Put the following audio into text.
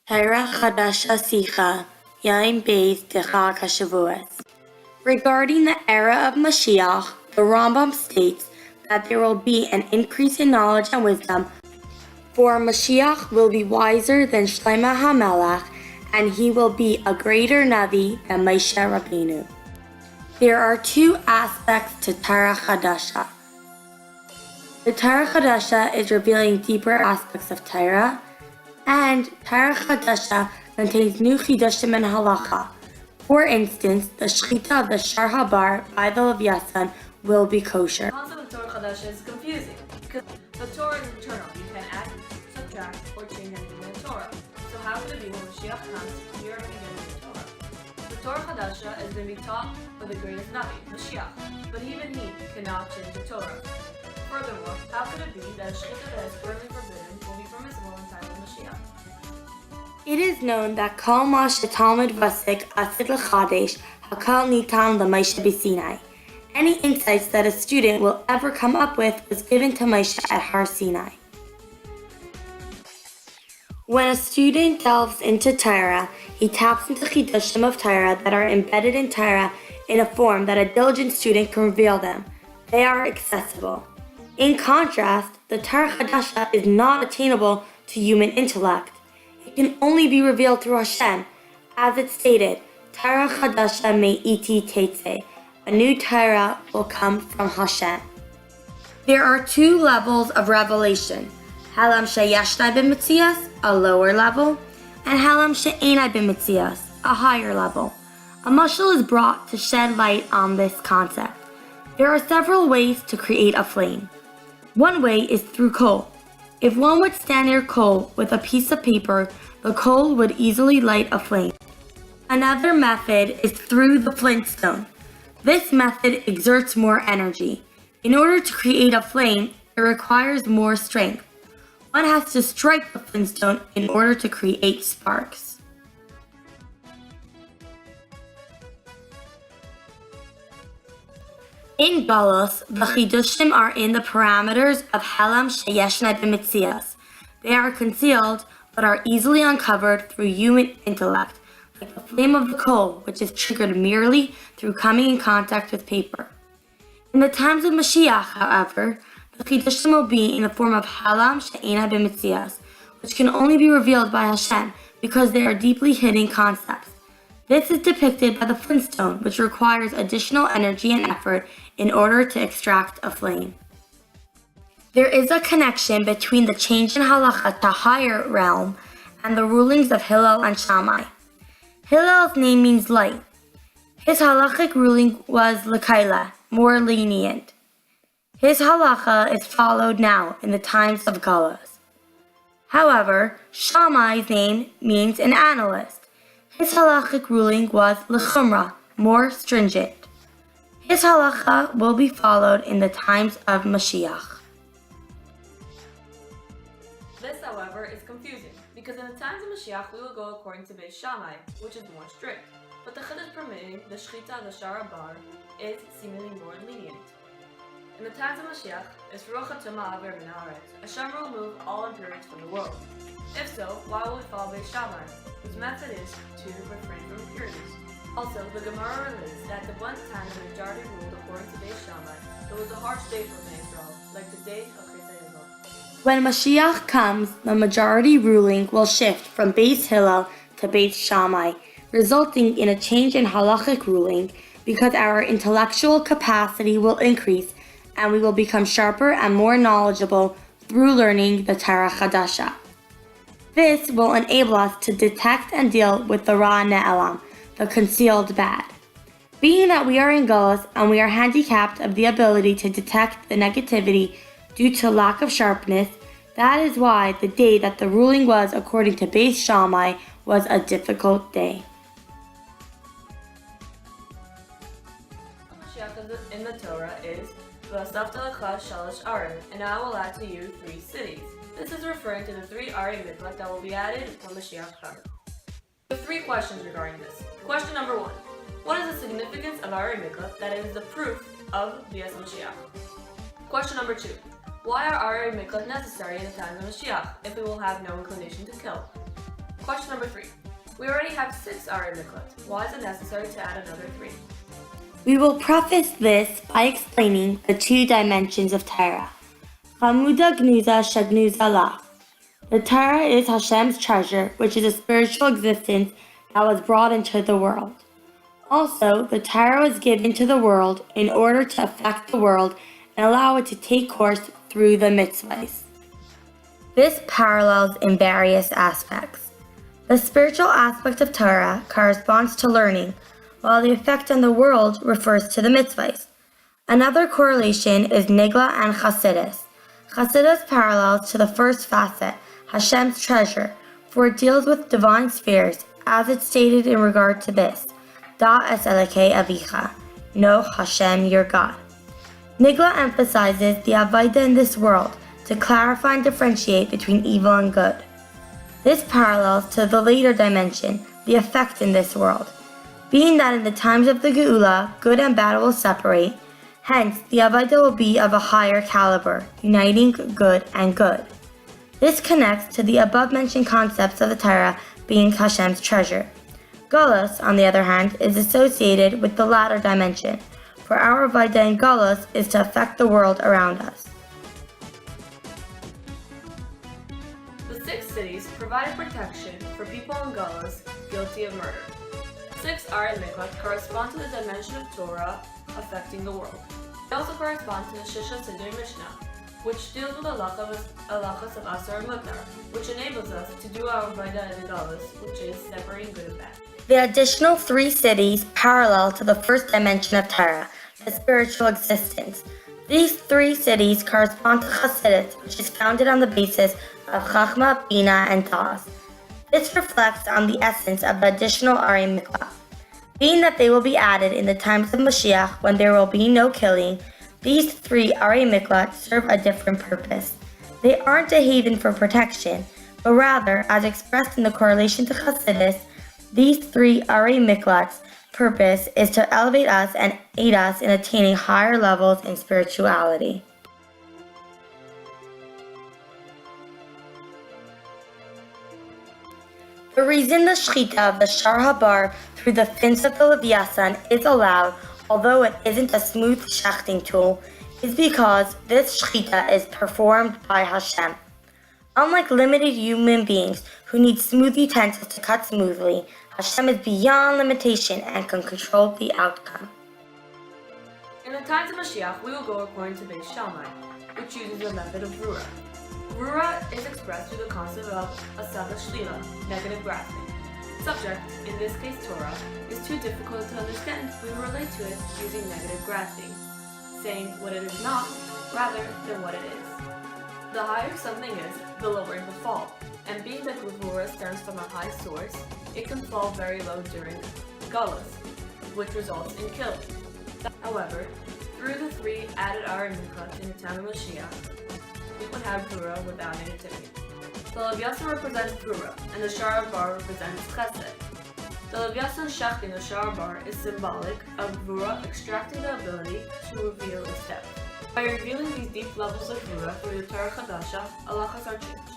Torah Chadasha Sicha, Yain Beis Dechag HaShavuos. Regarding the era of Mashiach, the Rambam states that there will be an increase in knowledge and wisdom, for Mashiach will be wiser than Shlomo HaMelech, and he will be a greater Navi than Moshe Rabbeinu. There are two aspects to Torah Chadasha. The Torah Chadasha is revealing deeper aspects of Torah, and Torah Chadasha contains new chidushim and halacha. For instance, the shechita of the shar habar by the Leviathan will be kosher. The concept of Torah Chadasha is confusing because the Torah is eternal. You can add, subtract, or change anything in the Torah. So how could it be when Mashiach comes, we are going to get a new Torah? The Torah Chadasha is going to be taught by the greatest Navi, Mashiach, but even he cannot change the Torah. Furthermore, how could it be that a shechita that is currently forbidden will be permissible in time of Mashiach? It is known that Kol Ma Shetalmid Vasik Asid L'Chadesh Hakal Nitan L'Moshe B'Sinai. Any insights that a student will ever come up with was given to Moshe at Har Sinai. When a student delves into Torah, he taps into chidushim of Torah that are embedded in Torah in a form that a diligent student can reveal them. They are accessible. In contrast, the Torah Chadasha is not attainable to human intellect. It can only be revealed through Hashem. As it stated, Torah Chadasha me'iti tetzeh. A new Torah will come from Hashem. There are two levels of revelation. Halam sheyashnai b'mitzias, a lower level, and halam she'enai b'mitzias, a higher level. A mashal is brought to shed light on this concept. There are several ways to create a flame. One way is through coal. If one would stand near coal with a piece of paper, the coal would easily light a flame. Another method is through the flintstone. This method exerts more energy. In order to create a flame, it requires more strength. One has to strike the flintstone in order to create sparks. In Galus, the chidushim are in the parameters of halam sheyeshnai b'mitzias. They are concealed but are easily uncovered through human intellect, like the flame of the coal, which is triggered merely through coming in contact with paper. In the times of Mashiach, however, the chidushim will be in the form of halam she'enai b'mitzias, which can only be revealed by Hashem because they are deeply hidden concepts. This is depicted by the flintstone, which requires additional energy and effort in order to extract a flame. There is a connection between the change in halacha to higher realm and the rulings of Hillel and Shammai. Hillel's name means light. His halachic ruling was l'kaila, more lenient. His halacha is followed now in the times of Galus. However, Shammai's name means an analyst. His halachic ruling was l'chumra, more stringent. His halacha will be followed in the times of Mashiach. This, however, is confusing, because in the times of Mashiach we will go according to Beis Shammai, which is more strict, but the chiddush permitting the shechita of the shar habar is seemingly more lenient. In the times of Mashiach, Yisroch HaTumah Aver Min Haaretz, Hashem will remove all impurities from the world. If so, why will we follow Beis Shammai, whose method is to refrain from impurities? Also, the Gemara relates that at the one time the majority ruled according to Beis Shammai, there was a harsh day for Bnei Israel, like the day of Chesed Yisrael. When Mashiach comes, the majority ruling will shift from Beis Hillel to Beis Shammai, resulting in a change in halachic ruling because our intellectual capacity will increase and we will become sharper and more knowledgeable through learning the Torah Chadasha. This will enable us to detect and deal with the Ra Ne'elam, the concealed bad. Being that we are in Galus and we are handicapped of the ability to detect the negativity due to lack of sharpness, that is why the day that the ruling was according to Beis Shammai was a difficult day. Mashiach in the Torah is V'asafta lecha shalosh arim, and I will add to you 3 cities. This is referring to the 3 Ari Miklat that will be added when Mashiach comes. We have 3 questions regarding this. Question number 1. What is the significance of Ari Miklat that it is the proof of Bias Mashiach? Question number 2. Why are Ari Miklat necessary in the times of Mashiach if we will have no inclination to kill? Question number 3. We already have 6 Ari Miklat. Why is it necessary to add another 3? We will preface this by explaining the 2 dimensions of Torah. Chamuda gnuza shagnuza la. The Torah is Hashem's treasure, which is a spiritual existence that was brought into the world. Also, the Torah was given to the world in order to affect the world and allow it to take course through the mitzvahs. This parallels in various aspects. The spiritual aspect of Torah corresponds to learning, while the effect on the world refers to the mitzvahs. Another correlation is Nigla and Chassidus. Chassidus parallels to the first facet, Hashem's treasure, for it deals with divine spheres, as it's stated in regard to this, Da es Elokei Avicha, know Hashem your God. Nigla emphasizes the Avodah in this world to clarify and differentiate between evil and good. This parallels to the later dimension, the effect in this world, being that in the times of the Geula, good and bad will separate, hence the Avodah will be of a higher caliber, uniting good and good. This connects to the above-mentioned concepts of the Torah being Hashem's treasure. Galus, on the other hand, is associated with the latter dimension, for our Avodah in Galus is to affect the world around us. The 6 cities provided protection for people in Galus guilty of murder. 6 Ari Miklat correspond to the dimension of Torah affecting the world. They also correspond to the Shisha Siddur Mishnah, which deals with halachas of Asar and Mutar, which enables us to do our Avodah in Galus, which is separating good and bad. The additional 3 cities parallel to the first dimension of Torah, the spiritual existence. These 3 cities correspond to Chassidus, which is founded on the basis of Chachma, Bina, and Taz. This reflects on the essence of the additional Ari Miklat. Being that they will be added in the times of Mashiach when there will be no killing, these 3 Ari Miklat serve a different purpose. They aren't a haven for protection, but rather, as expressed in the correlation to Chassidus, these 3 Ari Miklat's purpose is to elevate us and aid us in attaining higher levels in spirituality. The reason the shechita of the Shar Habar through the fins of the Leviathan is allowed, although it isn't a smooth shechting tool, is because this shechita is performed by Hashem. Unlike limited human beings who need smooth utensils to cut smoothly, Hashem is beyond limitation and can control the outcome. In the times of Mashiach, we will go according to Beis Shammai, which uses the method of Brura. Brura is expressed through the concept of asada shlila, negative grasping. Subject, in this case Torah, is too difficult to understand. We will relate to it using negative grasping, saying what it is not rather than what it is. The higher something is, the lower it will fall, and being that Gvura stems from a high source, it can fall very low during Galus, which results in killing. However, through the 3 added Ari Miklat in the time of Mashiach, we would have Brura without negativity. The Leviathan represents Brura, and the Shar Bar represents Chesed. The Leviathan shechting the Shar Bar is symbolic of Brura extracting the ability to reveal a step. By revealing these deep levels of Brura through the Torah Chadasha, halachas are changed.